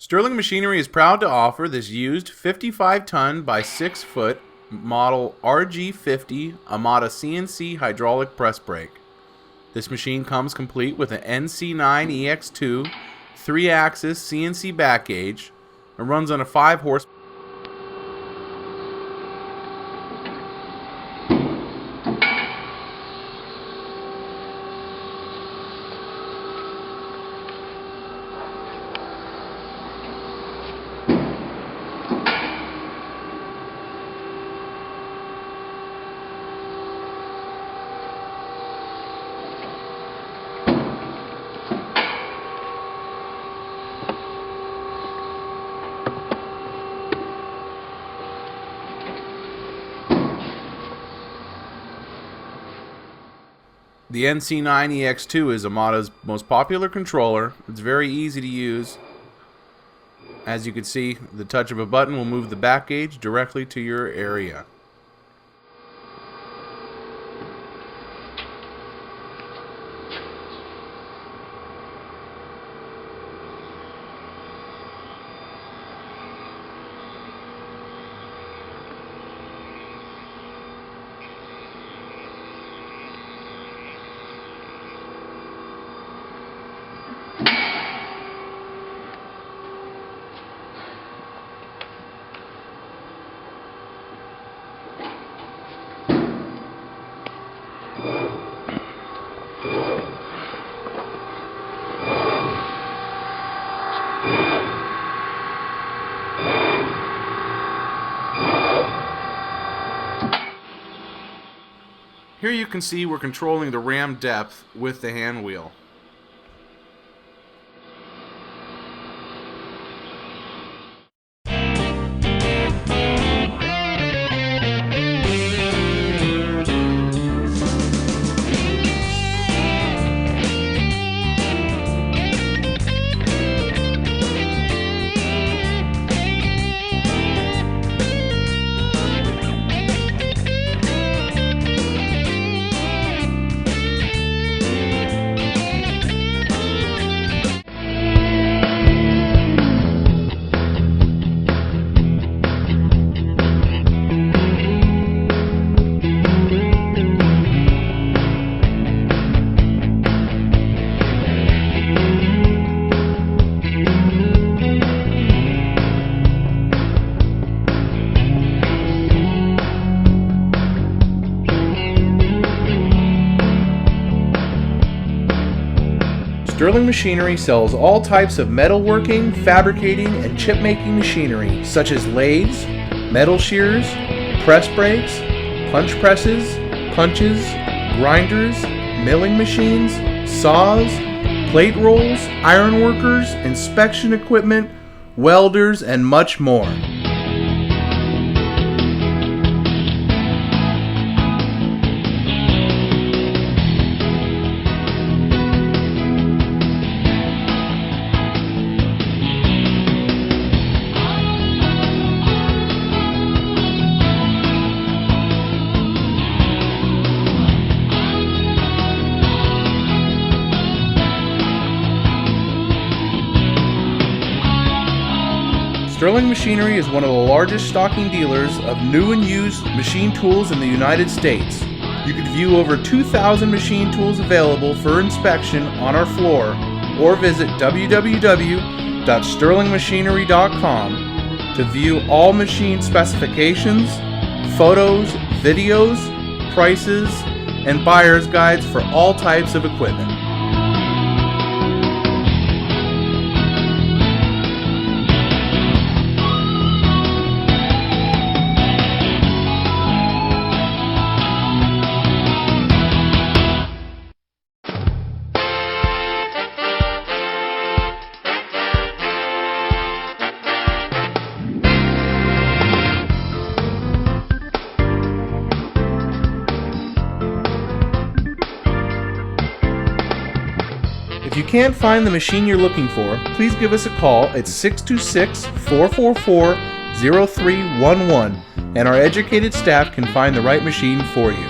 Sterling Machinery is proud to offer this used 55-ton by 6-foot model RG-50 Amada CNC hydraulic press brake. This machine comes complete with an NC9EXII 3-axis CNC back gauge and runs on a 5-horse. The NC9EXII is Amada's most popular controller. It's very easy to use. As you can see, the touch of a button will move the back gauge directly to your area. Here you can see we're controlling the ram depth with the hand wheel. Sterling Machinery sells all types of metalworking, fabricating, and chip-making machinery, such as lathes, metal shears, press brakes, punch presses, punches, grinders, milling machines, saws, plate rolls, iron workers, inspection equipment, welders, and much more. Sterling Machinery is one of the largest stocking dealers of new and used machine tools in the United States. You can view over 2,000 machine tools available for inspection on our floor, or visit www.sterlingmachinery.com to view all machine specifications, photos, videos, prices, and buyer's guides for all types of equipment. If you can't find the machine you're looking for, please give us a call at 626-444-0311 and our educated staff can find the right machine for you.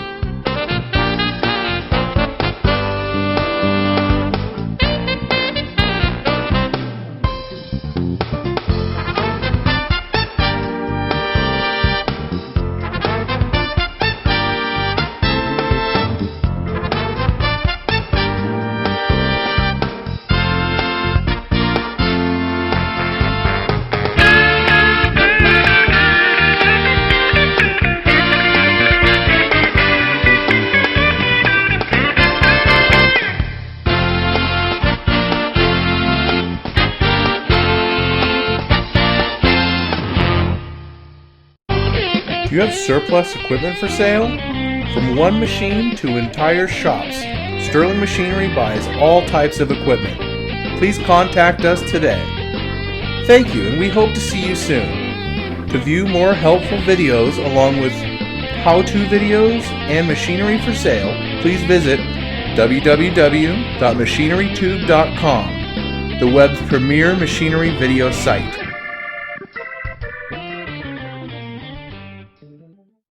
Do you have surplus equipment for sale? From one machine to entire shops, Sterling Machinery buys all types of equipment. Please contact us today. Thank you, and we hope to see you soon. To view more helpful videos along with how-to videos and machinery for sale, please visit www.machinerytube.com, the web's premier machinery video site.